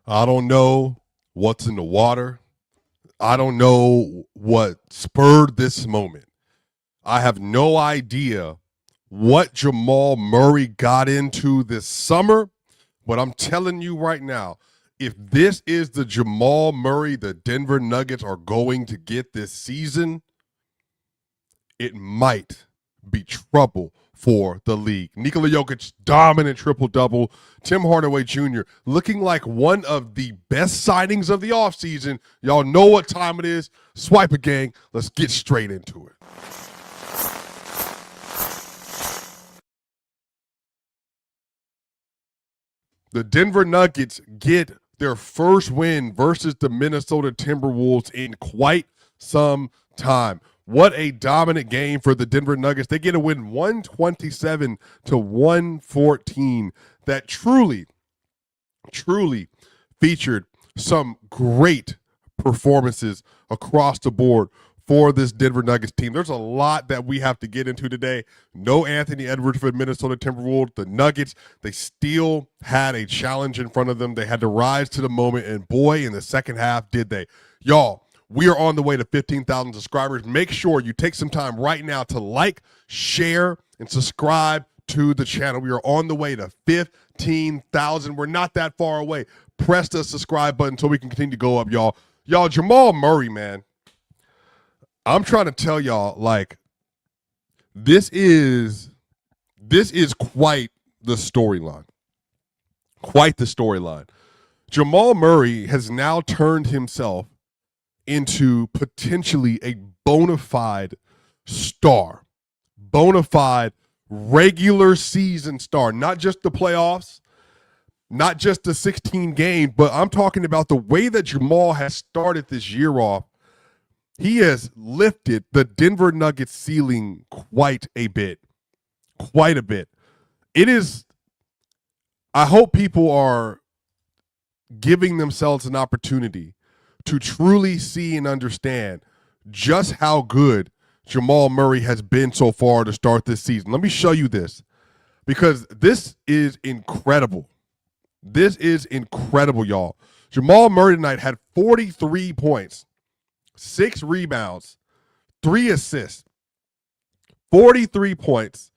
I don't know what's in the water. I don't know what spurred this moment. I have no idea what Jamal Murray got into this summer, but I'm telling you right now, if this is the Jamal Murray the Denver Nuggets are going to get this season, it might be trouble for the league. Nikola Jokic, dominant triple-double. Tim Hardaway Jr. looking like one of the best signings of the offseason. Y'all know what time it is. Swipa gang, let's get straight into it. The Denver Nuggets get their first win versus the Minnesota Timberwolves in quite some time. What a dominant game for the Denver Nuggets. They get a win 127-114 that truly featured some great performances across the board for this Denver Nuggets team. There's a lot that we have to get into today. No Anthony Edwards for the Minnesota Timberwolves. The Nuggets, they still had a challenge in front of them. They had to rise to the moment, and boy, in the second half, did they. Y'all, we are on the way to 15,000 subscribers. Make sure you take some time right now to like, share, and subscribe to the channel. We are on the way to 15,000. We're not that far away. Press the subscribe button so we can continue to go up, y'all. Y'all, Jamal Murray, man. I'm trying to tell y'all, like, this is quite the storyline. Quite the storyline. Jamal Murray has now turned himself into potentially a bona fide star, bona fide regular season star, not just the playoffs, not just the 16 game, but I'm talking about the way that Jamal has started this year off. He has lifted the Denver Nuggets ceiling quite a bit. It is, I hope people are giving themselves an opportunity to truly see and understand just how good Jamal Murray has been so far to start this season. Let me show you this, because this is incredible. This is incredible, y'all. Jamal Murray tonight had 43 points, 6 rebounds, 3 assists. 43 points,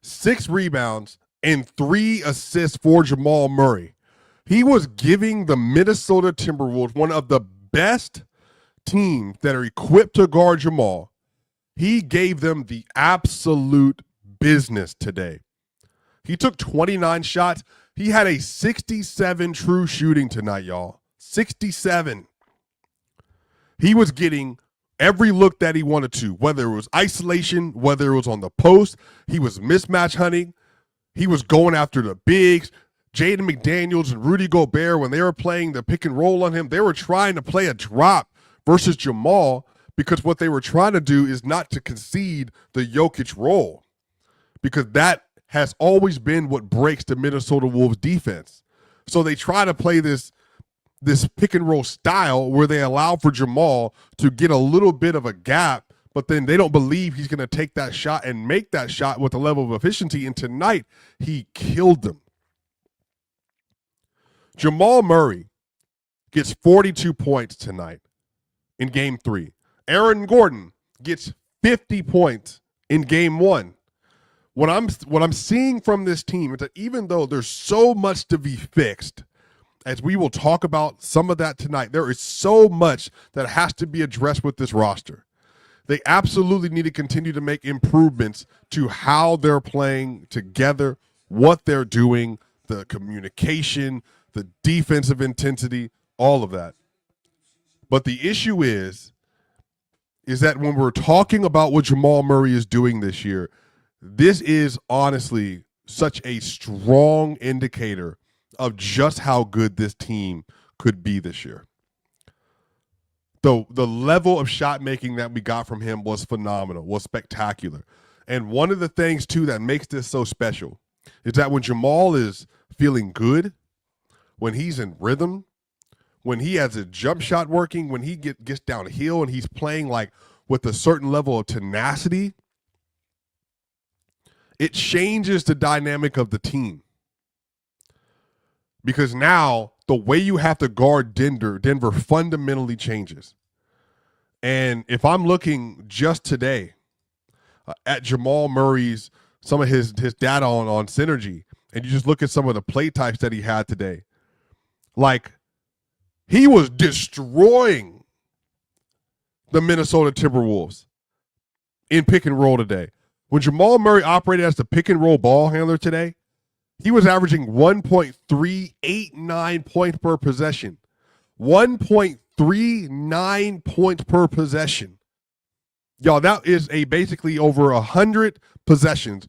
6 rebounds, and 3 assists for Jamal Murray. He was giving the Minnesota Timberwolves, one of the best teams that are equipped to guard Jamal, he gave them the absolute business today. He took 29 shots. He had a 67 true shooting tonight, y'all. 67. He was getting every look that he wanted to, whether it was isolation, whether it was on the post. He was mismatch hunting. He was going after the bigs. Jaden McDaniels and Rudy Gobert, when they were playing the pick and roll on him, they were trying to play a drop versus Jamal, because what they were trying to do is not to concede the Jokic role, because that has always been what breaks the Minnesota Wolves defense. So they try to play this pick and roll style where they allow for Jamal to get a little bit of a gap, but then they don't believe he's going to take that shot and make that shot with a level of efficiency. And tonight, he killed them. Jamal Murray gets 42 points tonight in game 3. Aaron Gordon gets 50 points in game 1. What I'm seeing from this team is that even though there's so much to be fixed, as we will talk about some of that tonight, there is so much that has to be addressed with this roster. They absolutely need to continue to make improvements to how they're playing together, what they're doing, the communication, the defensive intensity, all of that. But the issue is that when we're talking about what Jamal Murray is doing this year, this is honestly such a strong indicator of just how good this team could be this year. The level of shot making that we got from him was phenomenal, was spectacular. And one of the things, too, that makes this so special is that when Jamal is feeling good, when he's in rhythm, when he has a jump shot working, when he gets downhill and he's playing like with a certain level of tenacity, it changes the dynamic of the team. Because now the way you have to guard Denver fundamentally changes. And if I'm looking just today at Jamal Murray's, some of his data on synergy, and you just look at some of the play types that he had today, like he was destroying the Minnesota Timberwolves in pick and roll today. When Jamal Murray operated as the pick and roll ball handler today, he was averaging 1.389 points per possession. 1.39 points per possession. Y'all, that is basically over 100 possessions,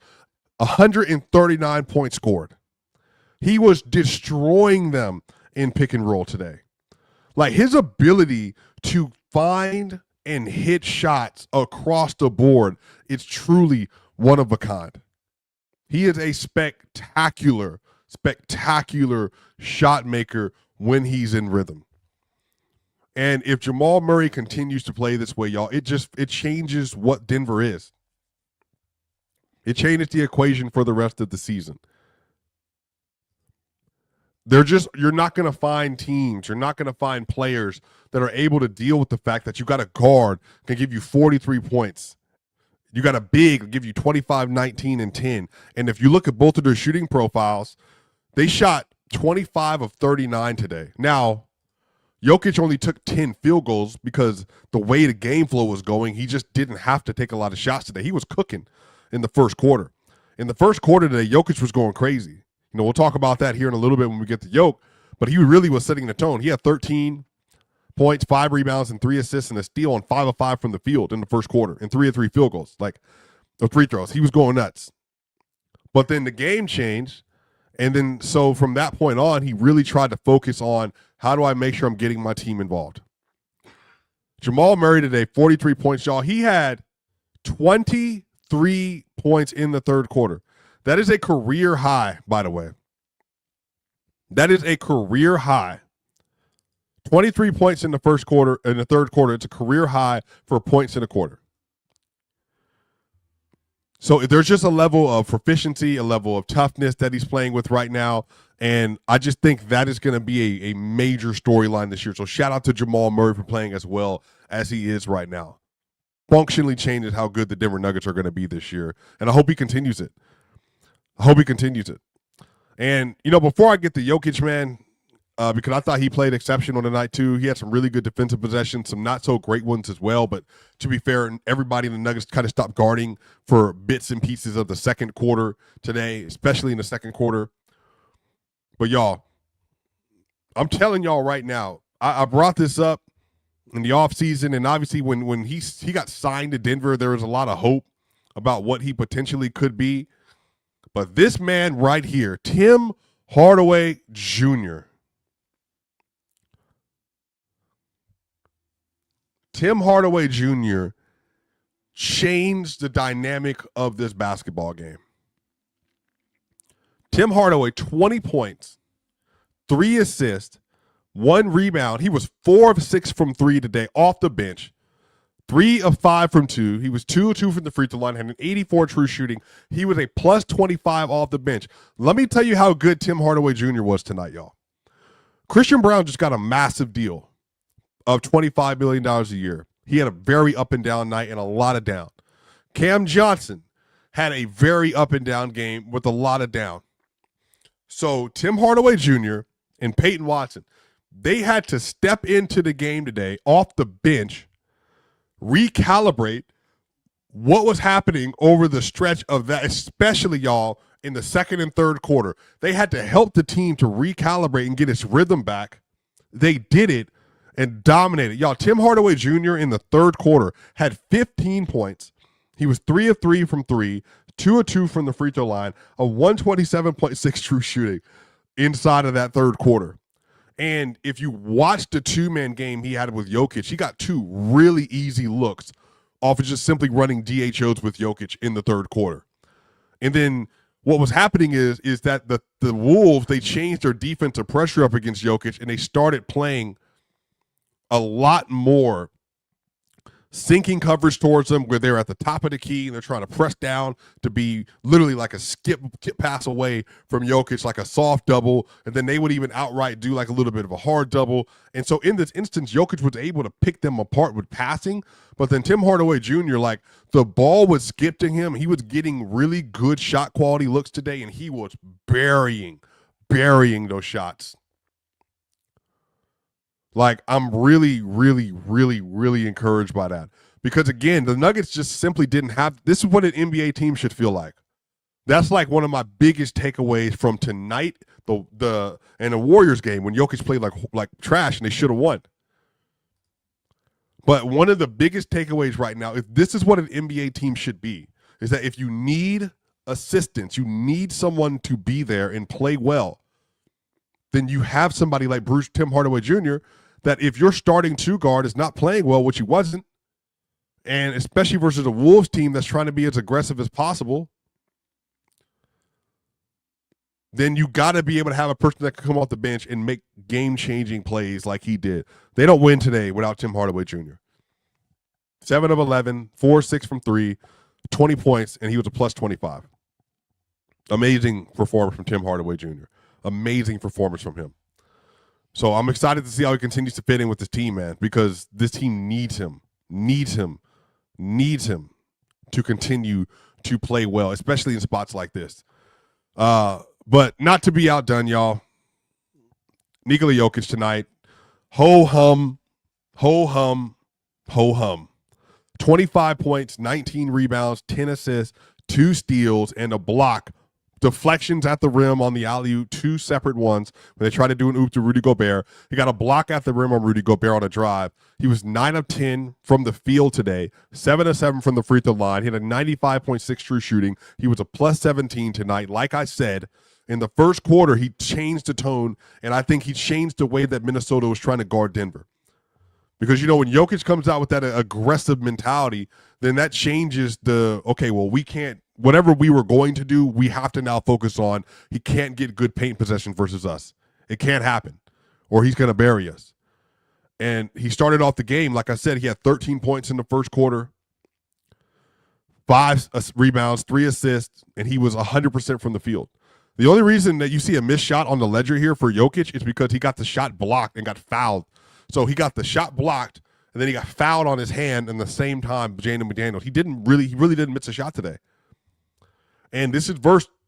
139 points scored. He was destroying them in pick and roll today. Like, his ability to find and hit shots across the board, it's truly one of a kind. He is a spectacular shot maker when he's in rhythm. And if Jamal Murray continues to play this way, y'all, it changes what Denver is. It changes the equation for the rest of the season. You're not going to find teams, you're not going to find players that are able to deal with the fact that you got a guard can give you 43 points. You got a big give you 25, 19, and 10. And if you look at both of their shooting profiles, they shot 25 of 39 today. Now, Jokic only took 10 field goals because the way the game flow was going, he just didn't have to take a lot of shots today. He was cooking in the first quarter. In the first quarter today, Jokic was going crazy. You know, we'll talk about that here in a little bit when we get to Jokic, but he really was setting the tone. He had 13 points, 5 rebounds, and 3 assists and a steal on 5 of 5 from the field in the first quarter and 3 of 3 field goals, or free throws. He was going nuts. But then the game changed, and then so from that point on, he really tried to focus on how do I make sure I'm getting my team involved. Jamal Murray today, 43 points, y'all. He had 23 points in the third quarter. That is a career high, by the way. That is a career high. 23 points in the first quarter, in the third quarter. It's a career high for points in a quarter. So there's just a level of proficiency, a level of toughness that he's playing with right now. And I just think that is going to be a major storyline this year. So shout out to Jamal Murray for playing as well as he is right now. Functionally changes how good the Denver Nuggets are going to be this year. And I hope he continues it. And, you know, before I get to Jokic, man, because I thought he played exceptional tonight too. He had some really good defensive possessions, some not so great ones as well. But to be fair, everybody in the Nuggets kind of stopped guarding for bits and pieces of the second quarter today, especially in the second quarter. But y'all, I'm telling y'all right now, I brought this up in the offseason, and obviously when he got signed to Denver, there was a lot of hope about what he potentially could be. But this man right here, Tim Hardaway Jr. Tim Hardaway Jr. changed the dynamic of this basketball game. Tim Hardaway, 20 points, 3 assists, 1 rebound. He was 4 of 6 from 3 today off the bench. 3 of 5 from 2. He was 2 of 2 from the free throw line, had an 84 true shooting. He was a plus 25 off the bench. Let me tell you how good Tim Hardaway Jr. was tonight, y'all. Christian Brown just got a massive deal of $25 million a year. He had a very up and down night and a lot of down. Cam Johnson had a very up and down game with a lot of down. So Tim Hardaway Jr. and Peyton Watson, they had to step into the game today off the bench, recalibrate what was happening over the stretch of that, especially, y'all, in the second and third quarter. They had to help the team to recalibrate and get its rhythm back. They did it and dominated. Y'all, Tim Hardaway Jr. in the third quarter had 15 points. He was 3 of 3 from 3, 2 of 2 from the free throw line, a 127.6 true shooting inside of that third quarter. And if you watch the two-man game he had with Jokic, he got 2 really easy looks off of just simply running DHOs with Jokic in the third quarter. And then what was happening is that the Wolves, they changed their defensive pressure up against Jokic, and they started playing a lot more sinking coverage towards them where they're at the top of the key and they're trying to press down to be literally like a skip pass away from Jokic, like a soft double. And then they would even outright do like a little bit of a hard double. And so in this instance, Jokic was able to pick them apart with passing. But then Tim Hardaway Jr., like the ball would skip to him. He was getting really good shot quality looks today, and he was burying those shots. Like, I'm really, really, really, really encouraged by that. Because, again, the Nuggets just simply didn't have – this is what an NBA team should feel like. That's like one of my biggest takeaways from tonight and the Warriors game when Jokic played like trash and they should have won. But one of the biggest takeaways right now, if this is what an NBA team should be, is that if you need assistance, you need someone to be there and play well, then you have somebody like Tim Hardaway Jr., that if your starting two guard is not playing well, which he wasn't, and especially versus a Wolves team that's trying to be as aggressive as possible, then you got to be able to have a person that can come off the bench and make game-changing plays like he did. They don't win today without Tim Hardaway Jr. 7 of 11, 4-6 from 3, 20 points, and he was a plus 25. Amazing performance from Tim Hardaway Jr. Amazing performance from him. So I'm excited to see how he continues to fit in with this team, man, because this team needs him to continue to play well, especially in spots like this. But not to be outdone, y'all. Nikola Jokic tonight. Ho-hum. 25 points, 19 rebounds, 10 assists, 2 steals, and a block. Deflections at the rim on the alley-oop, 2 separate ones. When they tried to do an oop to Rudy Gobert, he got a block at the rim on Rudy Gobert on a drive. He was 9 of 10 from the field today, 7 of 7 from the free throw line. He had a 95.6 true shooting. He was a plus 17 tonight. Like I said, in the first quarter, he changed the tone, and I think he changed the way that Minnesota was trying to guard Denver. Because, when Jokic comes out with that aggressive mentality, then that changes we can't, whatever we were going to do, we have to now focus on, he can't get good paint possession versus us. It can't happen, or he's going to bury us. And he started off the game, like I said, he had 13 points in the first quarter, 5 rebounds, 3 assists, and he was 100% from the field. The only reason that you see a missed shot on the ledger here for Jokic is because he got the shot blocked and got fouled. So he got the shot blocked, and then he got fouled on his hand in the same time, Jaden McDaniels. He really didn't miss a shot today. And this is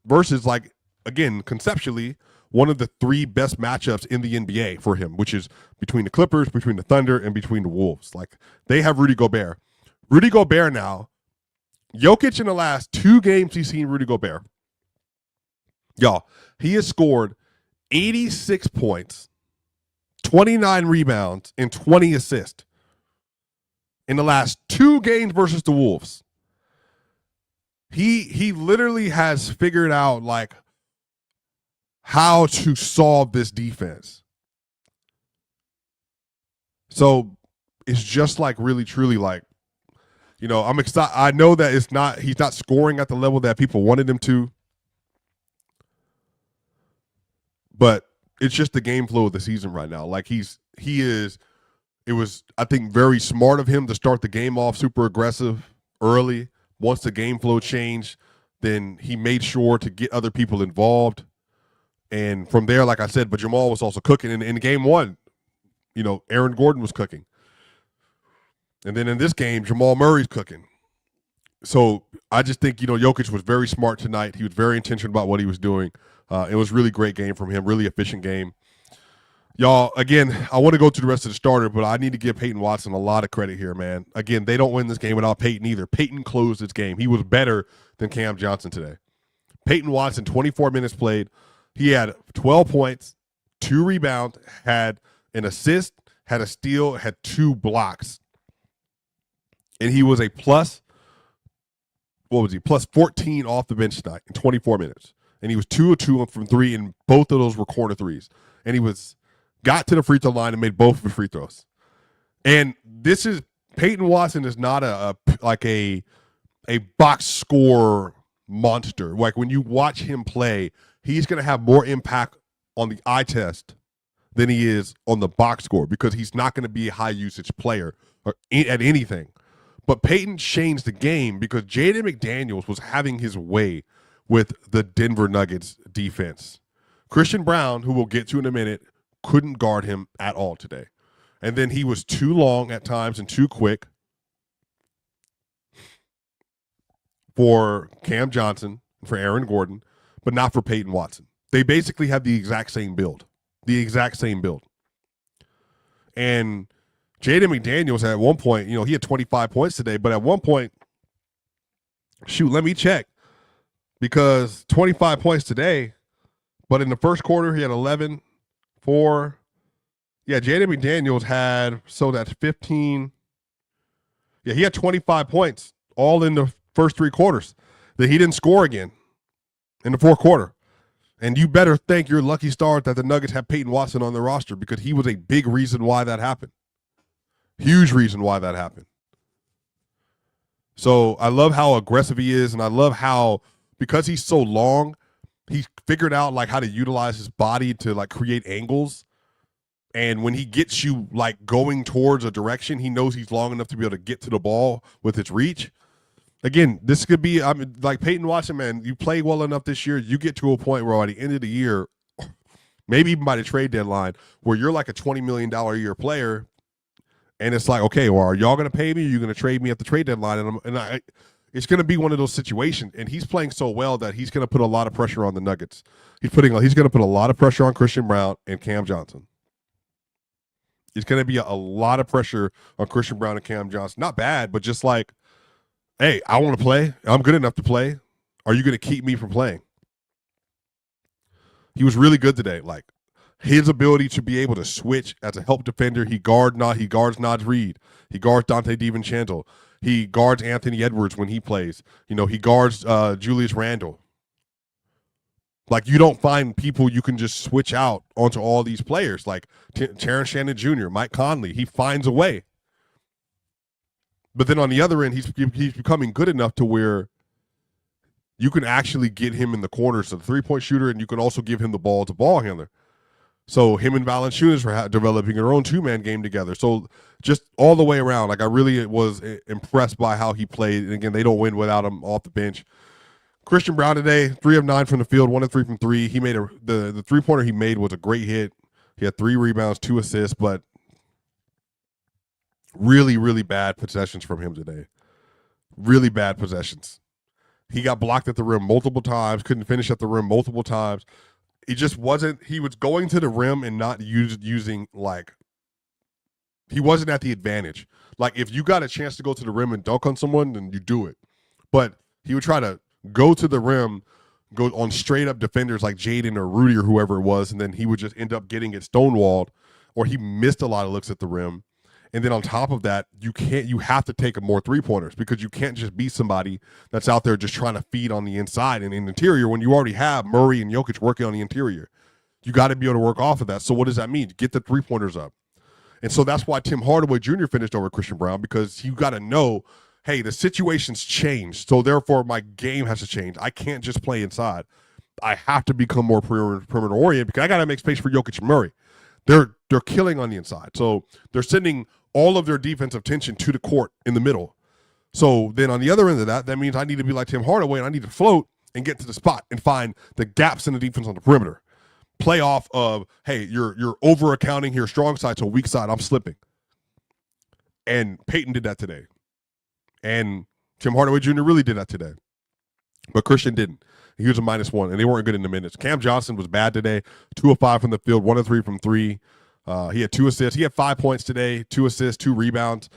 versus, like, again, conceptually, one of the 3 best matchups in the NBA for him, which is between the Clippers, between the Thunder, and between the Wolves. Like, they have Rudy Gobert. Rudy Gobert now, Jokic in the last 2 games he's seen Rudy Gobert. Y'all, he has scored 86 points, 29 rebounds, and 20 assists in the last 2 games versus the Wolves. He literally has figured out, like, how to solve this defense. So it's just like really, truly, like, I'm excited. I know that he's not scoring at the level that people wanted him to, but it's just the game flow of the season right now. Like, it was, I think, very smart of him to start the game off super aggressive early. Once the game flow changed, then he made sure to get other people involved. And from there, like I said, but Jamal was also cooking. In game 1, Aaron Gordon was cooking. And then in this game, Jamal Murray's cooking. So I just think, Jokic was very smart tonight. He was very intentional about what he was doing. It was a really great game from him, really efficient game. Y'all, again, I want to go to the rest of the starter, but I need to give Peyton Watson a lot of credit here, man. Again, they don't win this game without Peyton either. Peyton closed this game. He was better than Cam Johnson today. Peyton Watson, 24 minutes played. He had 12 points, 2 rebounds, had an assist, had a steal, had 2 blocks. And he was a plus 14 off the bench tonight in 24 minutes. And he was 2 of 2 from 3, and both of those were corner threes. And he got to the free throw line and made both of the free throws. And Peyton Watson is not a box score monster. Like, when you watch him play, he's going to have more impact on the eye test than he is on the box score, because he's not going to be a high usage player or at anything. But Peyton changed the game because Jaden McDaniels was having his way with the Denver Nuggets defense. Christian Brown, who we'll get to in a minute, couldn't guard him at all today. And then he was too long at times and too quick for Cam Johnson, for Aaron Gordon, but not for Peyton Watson. They basically have the exact same build. And Jaden McDaniels at one point, he had 25 points today, but at one point, let me check. Because 25 points today, but in the first quarter, he had 11, 4. Yeah, Jaden McDaniels had, so that's 15. Yeah, he had 25 points all in the first 3 quarters. That he didn't score again in the fourth quarter. And you better thank your lucky star that the Nuggets have Peyton Watson on their roster because he was a big reason why that happened. Huge reason why that happened. So I love how aggressive he is, and I love how, because he's so long, he figured out like how to utilize his body to like create angles. And when he gets you like going towards a direction, he knows he's long enough to be able to get to the ball with its reach. Again, this could be, like Peyton Watson, man, you play well enough this year, you get to a point where by the end of the year, maybe even by the trade deadline, where you're like a $20 million a year player, and it's like, okay, well, are y'all going to pay me? Or are you going to trade me at the trade deadline? It's going to be one of those situations, and he's playing so well that he's going to put a lot of pressure on the Nuggets. He's going to put a lot of pressure on Christian Brown and Cam Johnson. It's going to be a lot of pressure on Christian Brown and Cam Johnson. Not bad, but just like, hey, I want to play. I'm good enough to play. Are you going to keep me from playing? He was really good today. Like, his ability to be able to switch as a help defender, he guards Naz Reid. He guards Dante DiVincenzo. He guards Anthony Edwards when he plays. He guards Julius Randle. Like, you don't find people you can just switch out onto all these players. Like Terrence Shannon Jr., Mike Conley. He finds a way. But then on the other end, he's becoming good enough to where you can actually get him in the corners of the three-point shooter, and you can also give him the ball as a ball handler. So him and Valanciunas were developing their own two-man game together. So just all the way around, like, I really was impressed by how he played. And again, they don't win without him off the bench. Christian Brown today, 3 of 9 from the field, 1 of 3 from 3. He made the three-pointer he made was a great hit. He had 3 rebounds, 2 assists, but really, really bad possessions from him today. Really bad possessions. He got blocked at the rim multiple times, couldn't finish at the rim multiple times. He just wasn't – he was going to the rim and not using, like – he wasn't at the advantage. Like, if you got a chance to go to the rim and dunk on someone, then you do it. But he would try to go to the rim, go on straight-up defenders like Jaden or Rudy or whoever it was, and then he would just end up getting it stonewalled, or he missed a lot of looks at the rim. And then on top of that, you have to take more three-pointers because you can't just be somebody that's out there just trying to feed on the inside and in the interior when you already have Murray and Jokic working on the interior. You got to be able to work off of that. So what does that mean? Get the three-pointers up. And so that's why Tim Hardaway Jr. finished over Christian Brown, because you got to know, hey, the situation's changed, so therefore my game has to change. I can't just play inside. I have to become more perimeter-oriented because I got to make space for Jokic and Murray. They're killing on the inside. So they're sending all of their defensive tension to the court in the middle. So then on the other end of that means I need to be like Tim Hardaway, and I need to float and get to the spot and find the gaps in the defense on the perimeter. Play off of, hey, you're over-accounting here, strong side, so weak side, I'm slipping. And Peyton did that today. And Tim Hardaway Jr. really did that today. But Christian didn't. He was a -1, and they weren't good in the minutes. Cam Johnson was bad today, 2 of 5 from the field, 1 of 3 from 3. He had 2 assists. He had 5 points today, 2 assists, 2 rebounds.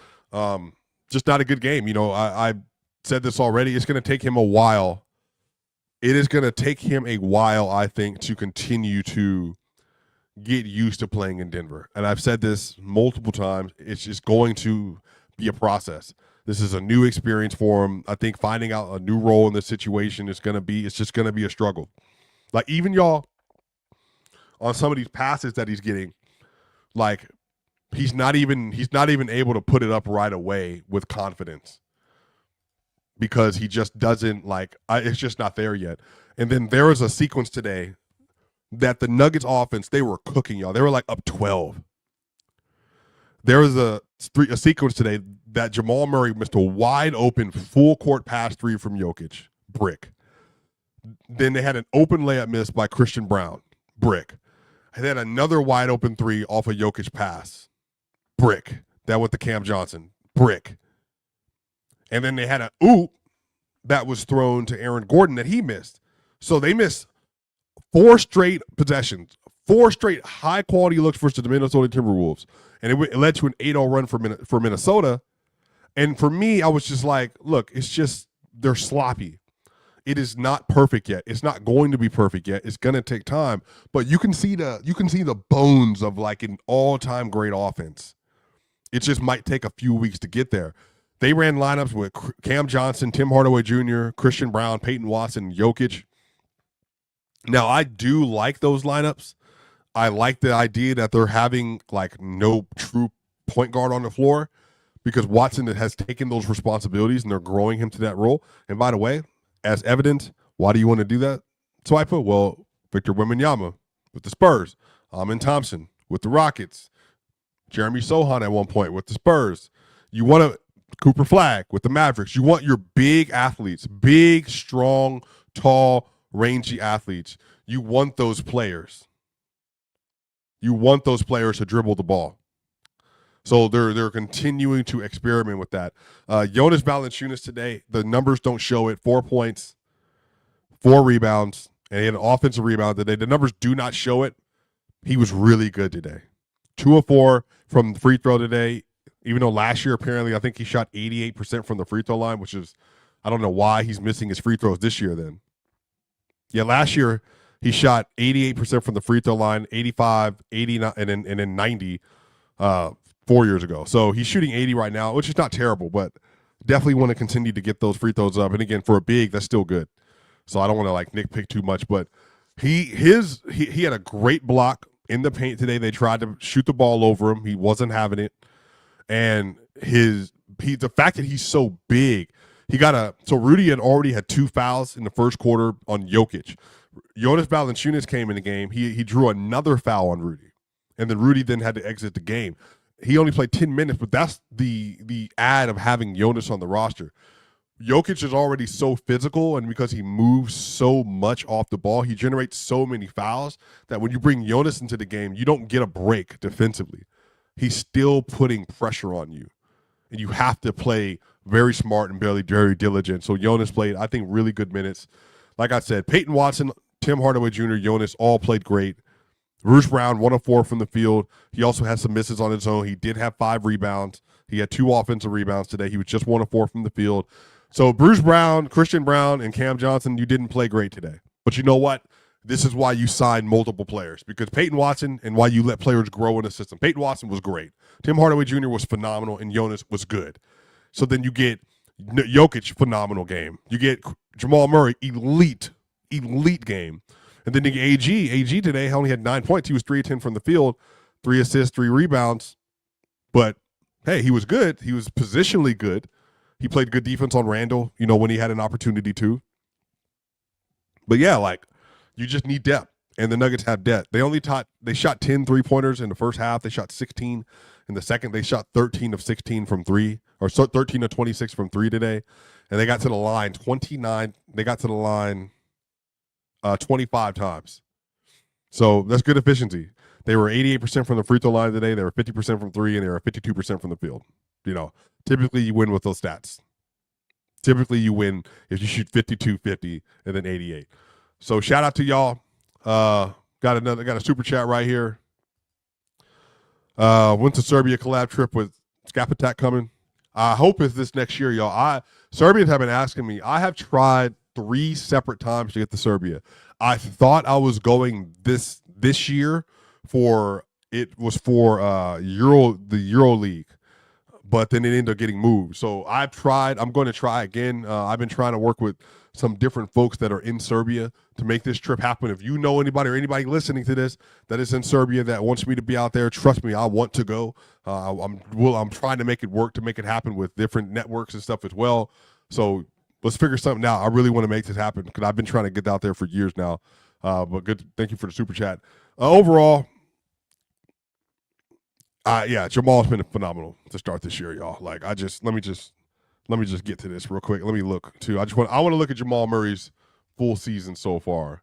Just not a good game. I said this already. It's going to take him a while. It is going to take him a while, I think, to continue to get used to playing in Denver. And I've said this multiple times. It's just going to be a process. This is a new experience for him. I think finding out a new role in this situation it's just going to be a struggle. Like, even y'all, on some of these passes that he's getting, like, he's not even able to put it up right away with confidence because he just doesn't, it's just not there yet. And then there was a sequence today that the Nuggets offense, they were cooking, y'all. They were like up 12. There was a a sequence today that Jamal Murray missed a wide open full court pass three from Jokic, brick. Then they had an open layup miss by Christian Brown, brick. And then another wide open three off a Jokic pass, brick. That went to Cam Johnson, brick. And then they had an oop that was thrown to Aaron Gordon that he missed. So they missed 4 straight possessions, 4 straight high-quality looks versus the Minnesota Timberwolves. And it led to an 8-0 run for Minnesota. And for me, I was just like, look, it's just they're sloppy. It is not perfect yet. It's not going to be perfect yet. It's going to take time. But you can see the bones of like an all-time great offense. It just might take a few weeks to get there. They ran lineups with Cam Johnson, Tim Hardaway Jr., Christian Brown, Peyton Watson, Jokic. Now, I do like those lineups. I like the idea that they're having like no true point guard on the floor because Watson has taken those responsibilities and they're growing him to that role. And by the way, as evidence, why do you want to do that? Swipa? Well, Victor Wembanyama with the Spurs, Amin Thompson with the Rockets, Jeremy Sohan at one point with the Spurs. You want to Cooper Flagg with the Mavericks. You want your big athletes, big, strong, tall, rangy athletes. You want those players. You want those players to dribble the ball. So they're continuing to experiment with that. Jonas Valanciunas today, the numbers don't show it. 4 points, 4 rebounds, and he had an offensive rebound today. The numbers do not show it. He was really good today. 2 of 4 from the free throw today. Even though last year, apparently, I think he shot 88% from the free throw line, which is, I don't know why he's missing his free throws this year then. Yeah, last year he shot 88% from the free throw line, 85, 89, and then 90 4 years ago. So he's shooting 80 right now, which is not terrible, but definitely want to continue to get those free throws up. And again, for a big, that's still good. So I don't want to like nitpick too much, but he had a great block in the paint today. They tried to shoot the ball over him. He wasn't having it. And the fact that he's so big, so Rudy already had 2 fouls in the first quarter on Jokic. Jonas Valanciunas came in the game. He drew another foul on Rudy. And then Rudy then had to exit the game. He only played 10 minutes, but that's the add of having Jonas on the roster. Jokic is already so physical, and because he moves so much off the ball, he generates so many fouls that when you bring Jonas into the game, you don't get a break defensively. He's still putting pressure on you, and you have to play very smart and very diligent. So Jonas played, I think, really good minutes. Like I said, Peyton Watson, Tim Hardaway Jr., Jonas all played great. Bruce Brown, 1 of 4 from the field. He also had some misses on his own. He did have 5 rebounds. He had 2 offensive rebounds today. He was just 1 of 4 from the field. So Bruce Brown, Christian Brown, and Cam Johnson, you didn't play great today. But you know what? This is why you sign multiple players, because Peyton Watson and why you let players grow in the system. Peyton Watson was great. Tim Hardaway Jr. was phenomenal, and Jonas was good. So then you get Jokic, phenomenal game. You get Jamal Murray, elite game. And then you get AG. AG today only had 9 points. He was 3 of 10 from the field, 3 assists, 3 rebounds. But, hey, he was good. He was positionally good. He played good defense on Randall, when he had an opportunity to. But, yeah, you just need depth, and the Nuggets have depth. They shot 10 3-pointers in the first half. They shot 16 in the second. They shot 13 of 16 from 3, or 13 of 26 from 3 today. And they got to the line 29. They got to the line 25 times. So that's good efficiency. They were 88% from the free throw line today. They were 50% from 3, and they were 52% from the field. Typically you win with those stats. Typically you win if you shoot 52, 50, and then 88. So shout out to y'all. Got a super chat right here. Went to Serbia collab trip with Skapatak coming. I hope it's this next year, y'all. Serbians have been asking me. I have tried 3 separate times to get to Serbia. I thought I was going this year for the Euro League, but then it ended up getting moved. So I've tried. I'm going to try again. I've been trying to work with some different folks that are in Serbia to make this trip happen. If you know anybody or anybody listening to this that is in Serbia that wants me to be out there, trust me, I want to go. I'm trying to make it work, to make it happen with different networks and stuff as well. So let's figure something out. I really want to make this happen because I've been trying to get out there for years now. But good. Thank you for the super chat. Overall, Yeah, Jamal's been phenomenal to start this year, y'all. Like, let me just get to this real quick. Let me look too. I want to look at Jamal Murray's full season so far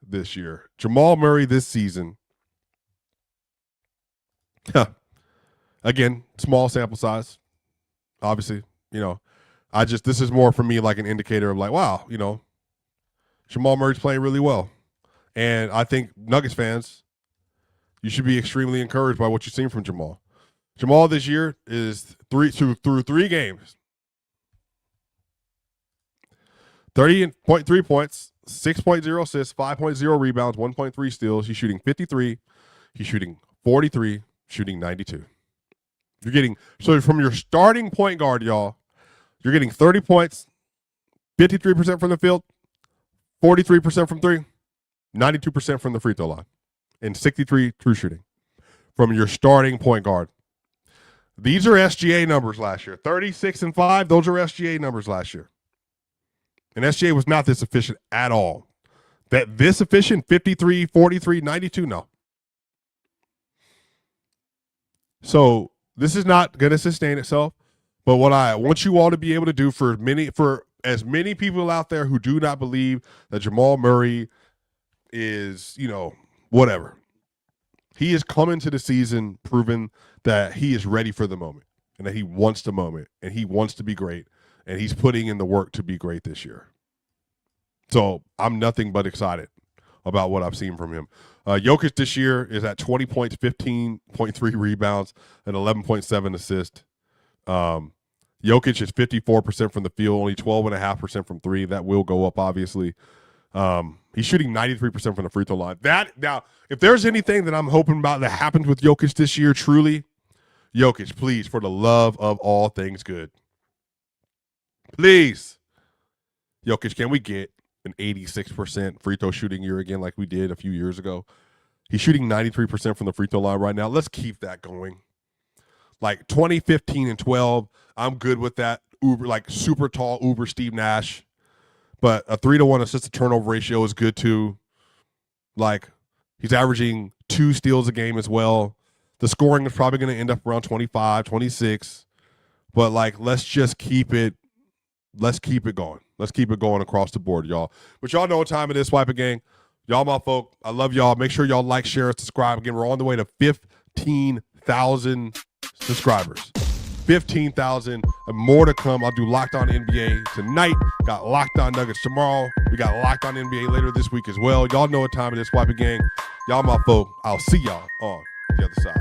this year. Jamal Murray this season. Again, small sample size. Obviously, this is more for me like an indicator of like, wow, Jamal Murray's playing really well. And I think Nuggets fans, you should be extremely encouraged by what you've seen from Jamal. Jamal this year is through 3 games. 30.3 points, 6.0 assists, 5.0 rebounds, 1.3 steals. He's shooting 53. He's shooting 43, shooting 92. So from your starting point guard, y'all, you're getting 30 points, 53% from the field, 43% from 3, 92% from the free throw line, and 63 true shooting from your starting point guard. These are SGA numbers last year. 36 and 5, those are SGA numbers last year. And SGA was not this efficient at all. This efficient, 53, 43, 92, no. So this is not going to sustain itself. But what I want you all to be able to do for as many people out there who do not believe that Jamal Murray is, whatever. He is coming to the season proving that he is ready for the moment and that he wants the moment and he wants to be great and he's putting in the work to be great this year. So I'm nothing but excited about what I've seen from him. Jokic this year is at 20 points, 15.3 rebounds, and 11.7 assists. Jokic is 54% from the field, only 12.5% from 3. That will go up, obviously. He's shooting 93% from the free throw line. Now, if there's anything that I'm hoping about that happens with Jokic this year, truly, Jokic, please, for the love of all things good, please, Jokic, can we get an 86% free throw shooting year again like we did a few years ago? He's shooting 93% from the free throw line right now. Let's keep that going. Like 2015 and 12, I'm good with that. Super tall Uber Steve Nash. But a 3-to-1 assist to turnover ratio is good too. Like, he's averaging 2 steals a game as well. The scoring is probably going to end up around 25, 26. But let's just keep it. Let's keep it going. Let's keep it going across the board, y'all. But y'all know what time it is, Swipa Gang. Y'all, my folk, I love y'all. Make sure y'all like, share, and subscribe. Again, we're on the way to 15,000 subscribers. 15,000 and more to come. I'll do Locked On NBA tonight. Got Locked On Nuggets tomorrow. We got Locked On NBA later this week as well. Y'all know what time it is, Swipa Gang. Y'all, my folk, I'll see y'all on the other side.